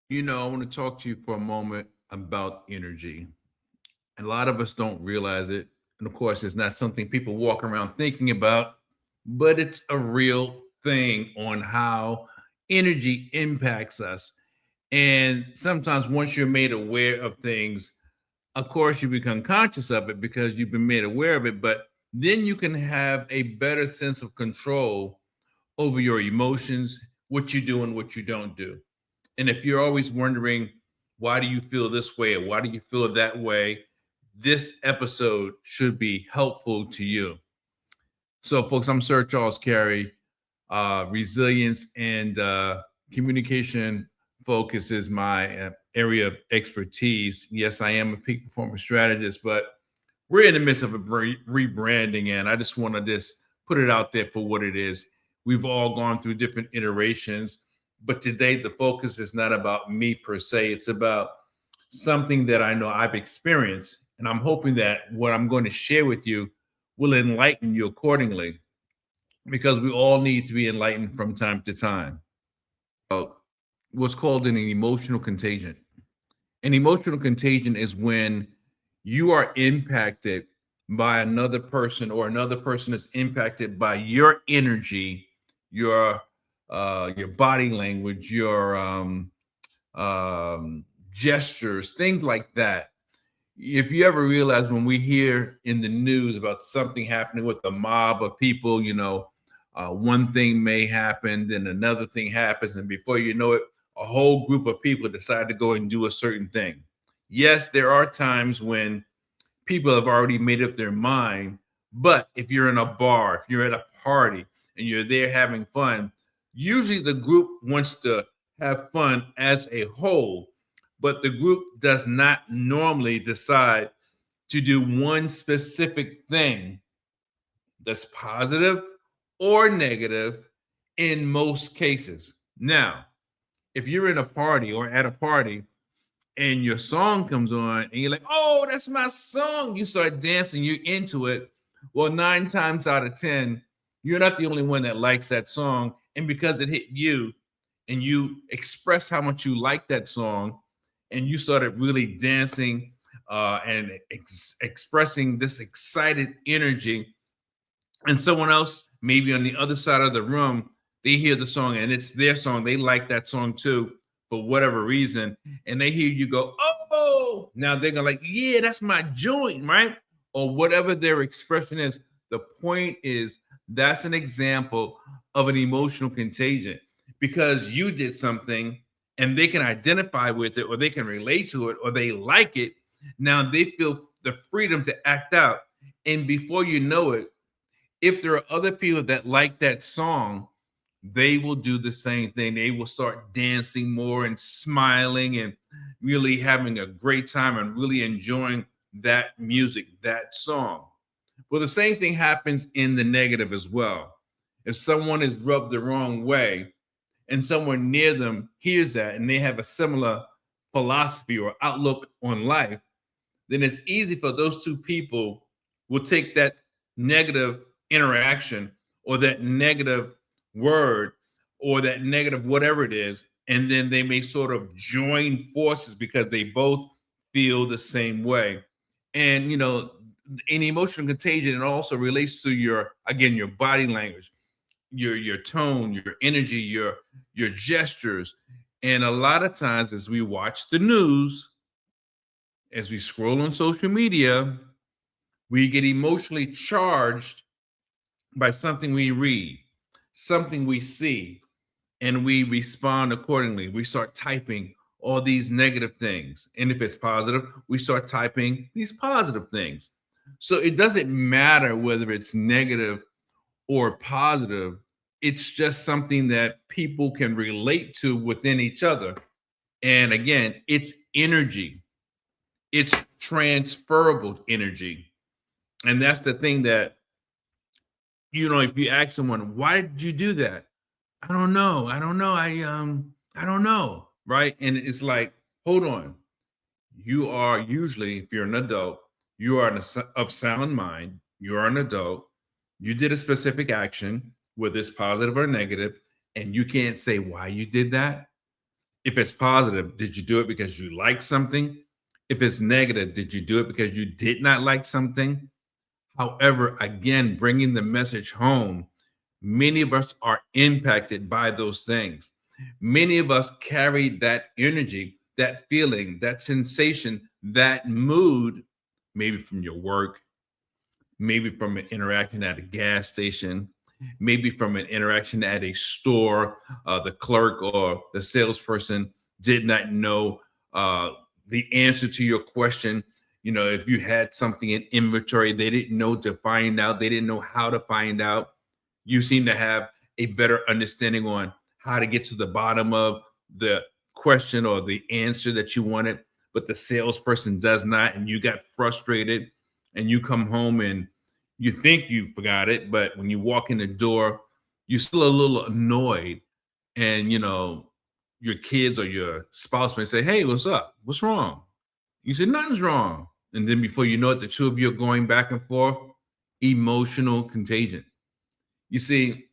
I want to talk to you for a moment about energy. A lot of us don't realize it. And of course, it's not something people walk around thinking about, but it's a real thing on how energy impacts us. And sometimes once you're made aware of things, of course, you become conscious of it because you've been made aware of it, but then you can have a better sense of control over your emotions, what you do and what you don't do. And if you're always wondering, why do you feel this way or why do you feel that way? This episode should be helpful to you. So, folks, I'm Sir Charles Carey. Resilience and communication focus is my area of expertise. Yes, I am a peak performance strategist, but we're in the midst of a rebranding, and I just want to just put it out there for what it is. We've all gone through different iterations, but today the focus is not about me per se. It's about something that I know I've experienced, and I'm hoping that what I'm going to share with you will enlighten you accordingly, because we all need to be enlightened from time to time. What's called an emotional contagion. An emotional contagion is when you are impacted by another person, or another person is impacted by your energy, your body language, your gestures, things like that. If you ever realize, when we hear in the news about something happening with a mob of people, one thing may happen, then another thing happens, and before you know it, a whole group of people decide to go and do a certain thing. Yes, there are times when people have already made up their mind, but if you're in a bar, if you're at a party and you're there having fun, usually the group wants to have fun as a whole, but the group does not normally decide to do one specific thing that's positive or negative in most cases. Now, if you're in a party or at a party and your song comes on and you're like, oh, that's my song, you start dancing, you're into it. Well, 9 times out of 10, you're not the only one that likes that song. And because it hit you and you express how much you like that song, and you started really dancing and expressing this excited energy, and someone else maybe on the other side of the room, they hear the song and it's their song, they like that song too for whatever reason, and they hear you go, oh, now they're gonna like, yeah, that's my joint, right? Or whatever their expression is. The point is, that's an example of an emotional contagion, because you did something and they can identify with it, or they can relate to it, or they like it. Now they feel the freedom to act out, and before you know it, if there are other people that like that song, they will do the same thing. They will start dancing more and smiling and really having a great time and really enjoying that music, that song. Well, the same thing happens in the negative as well. If someone is rubbed the wrong way and someone near them hears that and they have a similar philosophy or outlook on life, then it's easy for those two people will take that negative interaction or that negative word or that negative whatever it is, and then they may sort of join forces because they both feel the same way. And in emotional contagion, it also relates to your, again, your body language, your tone, your energy, your gestures. And a lot of times, as we watch the news, as we scroll on social media, we get emotionally charged by something we read, something we see, and we respond accordingly. We start typing all these negative things. And if it's positive, we start typing these positive things. So it doesn't matter whether it's negative or positive, it's just something that people can relate to within each other. And again, it's energy, it's transferable energy. And that's the thing that, if you ask someone, why did you do that? I don't know. I don't know. I don't know. Right. And it's like, hold on. You are usually, if you're an adult, you are of sound mind. You are an adult. You did a specific action, whether it's positive or negative, and you can't say why you did that. If it's positive, did you do it because you like something? If it's negative, did you do it because you did not like something? However, again, bringing the message home, many of us are impacted by those things. Many of us carry that energy, that feeling, that sensation, that mood, maybe from your work, maybe from an interaction at a gas station, maybe from an interaction at a store. The clerk or the salesperson did not know uh, the answer to your question. You know, if you had something in inventory, they didn't know to find out, they didn't know how to find out. You seem to have a better understanding on how to get to the bottom of the question or the answer that you wanted, but the salesperson does not, and you got frustrated and you come home and you think you forgot it, but when you walk in the door, you're still a little annoyed. And, your kids or your spouse may say, "Hey, what's up? What's wrong?" You say, "Nothing's wrong." And then before you know it, the two of you are going back and forth. Emotional contagion. You see,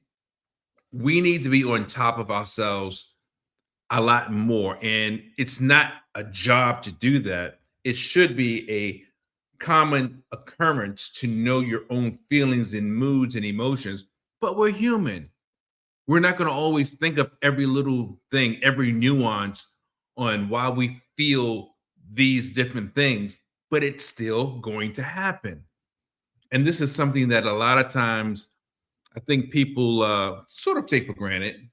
we need to be on top of ourselves a lot more. And it's not a job to do that. It should be a common occurrence to know your own feelings and moods and emotions, but we're human. We're not going to always think of every little thing, every nuance on why we feel these different things, but it's still going to happen. And this is something that a lot of times I think people sort of take for granted.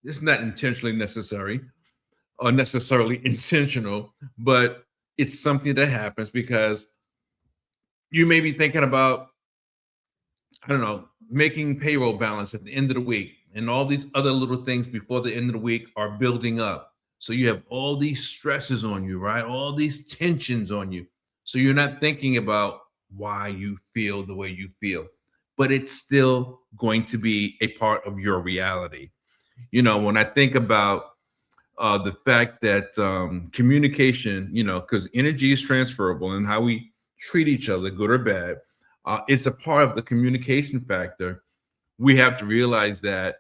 It's not intentionally necessary or necessarily intentional, but it's something that happens because you may be thinking about, I don't know, making payroll balance at the end of the week, and all these other little things before the end of the week are building up. So you have all these stresses on you, right? All these tensions on you. So you're not thinking about why you feel the way you feel, but it's still going to be a part of your reality. When I think about the fact that communication, because energy is transferable and how we treat each other, good or bad, it's a part of the communication factor. We have to realize that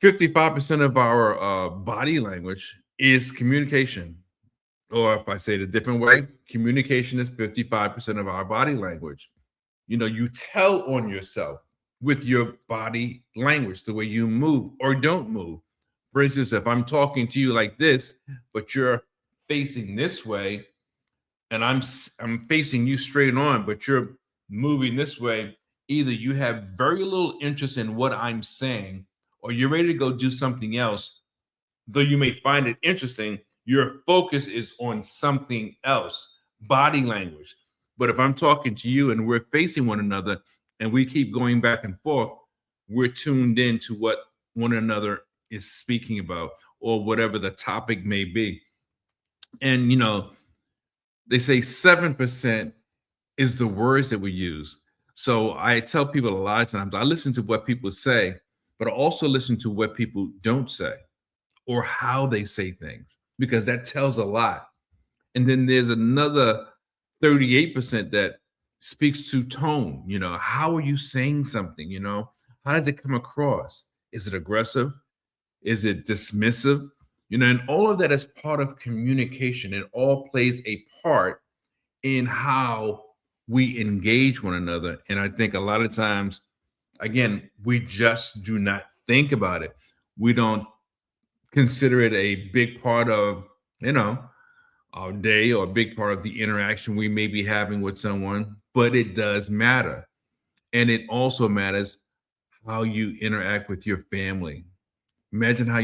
55% of our body language is communication. Or if I say it a different way, communication is 55% of our body language. You tell on yourself with your body language, the way you move or don't move. For instance, if I'm talking to you like this, but you're facing this way, and I'm facing you straight on, but you're moving this way, either you have very little interest in what I'm saying, or you're ready to go do something else. Though you may find it interesting, your focus is on something else, body language. But if I'm talking to you and we're facing one another and we keep going back and forth, we're tuned in to what one another is speaking about or whatever the topic may be. And, they say 7% is the words that we use. So I tell people a lot of times, I listen to what people say, but I also listen to what people don't say or how they say things, because that tells a lot. And then there's another 38% that speaks to tone. How are you saying something? How does it come across? Is it aggressive? Is it dismissive? And all of that is part of communication. It all plays a part in how we engage one another. And I think a lot of times, again, we just do not think about it. We don't consider it a big part of, our day or a big part of the interaction we may be having with someone, but it does matter. And it also matters how you interact with your family. Imagine how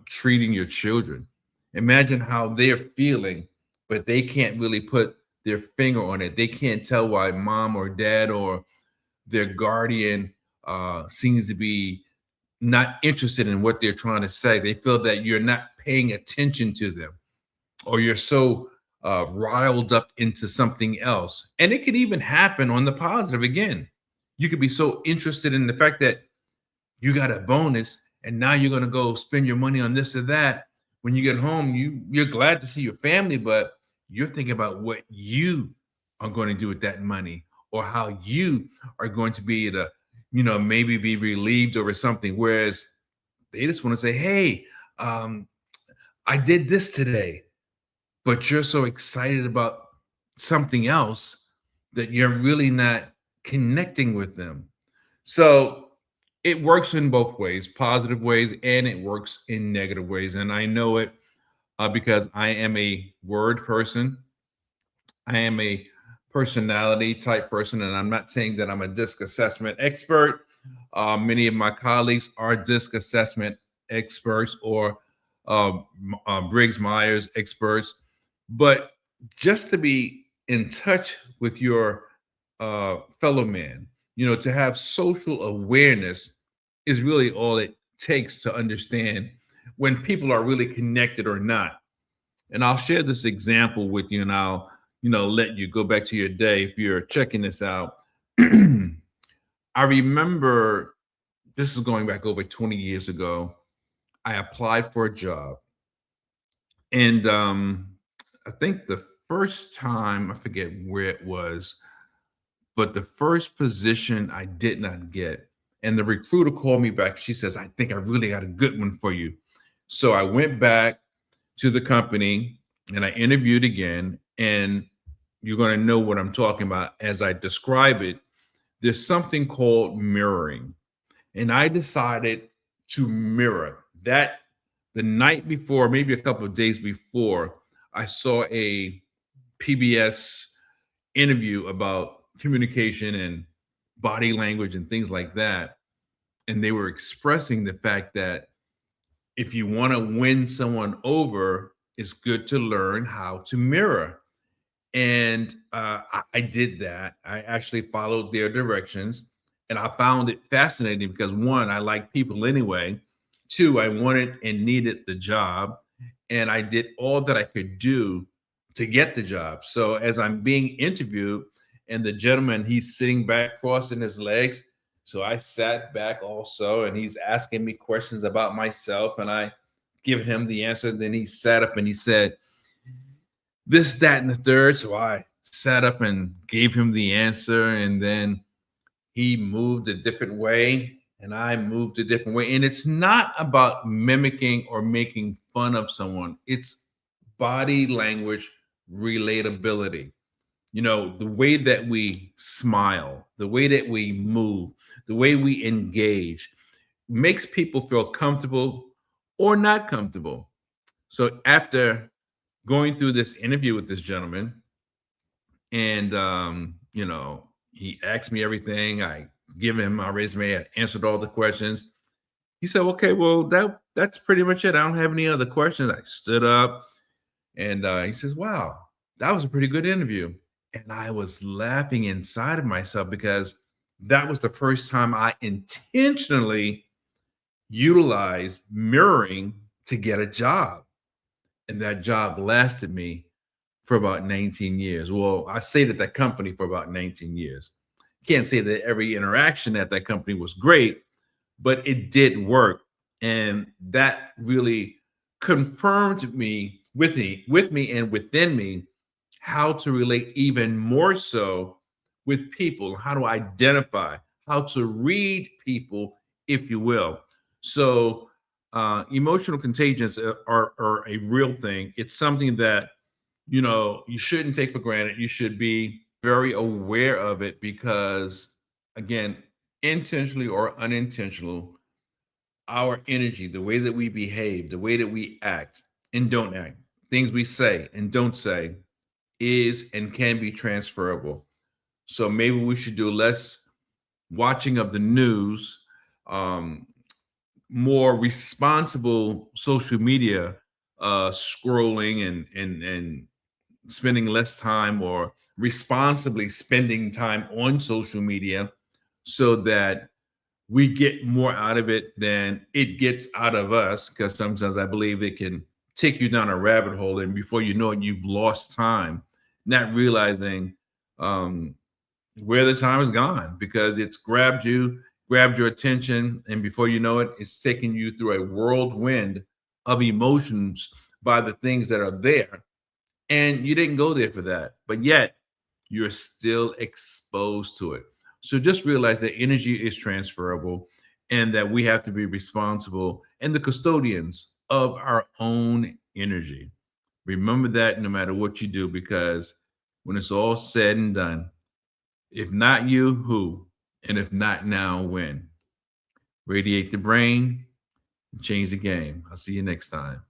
treating your children. Imagine how they're feeling, but they can't really put their finger on it. They can't tell why mom or dad or their guardian seems to be not interested in what they're trying to say. They feel that you're not paying attention to them, or you're so riled up into something else. And it could even happen on the positive again. You could be so interested in the fact that you got a bonus and now you're going to go spend your money on this or that. When you get home, you're glad to see your family, but you're thinking about what you are going to do with that money, or how you are going to be able to, maybe be relieved over something. Whereas they just want to say, hey, I did this today, but you're so excited about something else that you're really not connecting with them. So it works in both ways, positive ways, and it works in negative ways. And I know it because I am a word person. I am a personality type person, and I'm not saying that I'm a disc assessment expert. Many of my colleagues are disc assessment experts or Briggs Myers experts, but just to be in touch with your fellow man, to have social awareness is really all it takes to understand when people are really connected or not. And I'll share this example with you and I'll, let you go back to your day if you're checking this out. I remember this is going back over 20 years ago. I applied for a job. And I think the first time, I forget where it was, but the first position I did not get. And the recruiter called me back. She says, I think I really got a good one for you. So I went back to the company and I interviewed again. And you're going to know what I'm talking about as I describe it. There's something called mirroring. And I decided to mirror that the night before, maybe a couple of days before, I saw a PBS interview about communication and body language and things like that. And they were expressing the fact that if you want to win someone over, it's good to learn how to mirror. And I did that. I actually followed their directions and I found it fascinating because one, I like people anyway. Two, I wanted and needed the job. And I did all that I could do to get the job. So as I'm being interviewed, and the gentleman, he's sitting back, crossing his legs. So I sat back also, and he's asking me questions about myself, and I give him the answer. Then he sat up and he said, this, that, and the third. So I sat up and gave him the answer, and then he moved a different way, and I moved a different way. And it's not about mimicking or making fun of someone, it's body language relatability. The way that we smile, the way that we move, the way we engage makes people feel comfortable or not comfortable. So after going through this interview with this gentleman, and he asked me everything. I give him my resume. I answered all the questions. He said, "Okay, well that's pretty much it. I don't have any other questions." I stood up, and he says, "Wow, that was a pretty good interview." And I was laughing inside of myself because that was the first time I intentionally utilized mirroring to get a job. And that job lasted me for about 19 years. Well, I stayed at that company for about 19 years. Can't say that every interaction at that company was great, but it did work. And that really confirmed with me and within me how to relate even more so with people, how to identify, how to read people, if you will. So emotional contagions are a real thing. It's something that you shouldn't take for granted. You should be very aware of it because, again, intentionally or unintentional, our energy, the way that we behave, the way that we act and don't act, things we say and don't say is and can be transferable. So maybe we should do less watching of the news, um, more responsible social media scrolling and spending less time or responsibly spending time on social media so that we get more out of it than it gets out of us. Because sometimes I believe it can take you down a rabbit hole, and before you know it, you've lost time, not realizing um, where the time is gone because it's grabbed your attention, and before you know it, it's taking you through a whirlwind of emotions by the things that are there and you didn't go there for that, but yet you're still exposed to it. So just realize that energy is transferable and that we have to be responsible and the custodians of our own energy. Remember that no matter what you do, because when it's all said and done, if not you, who? And if not now, when? Radiate the brain and change the game. I'll see you next time.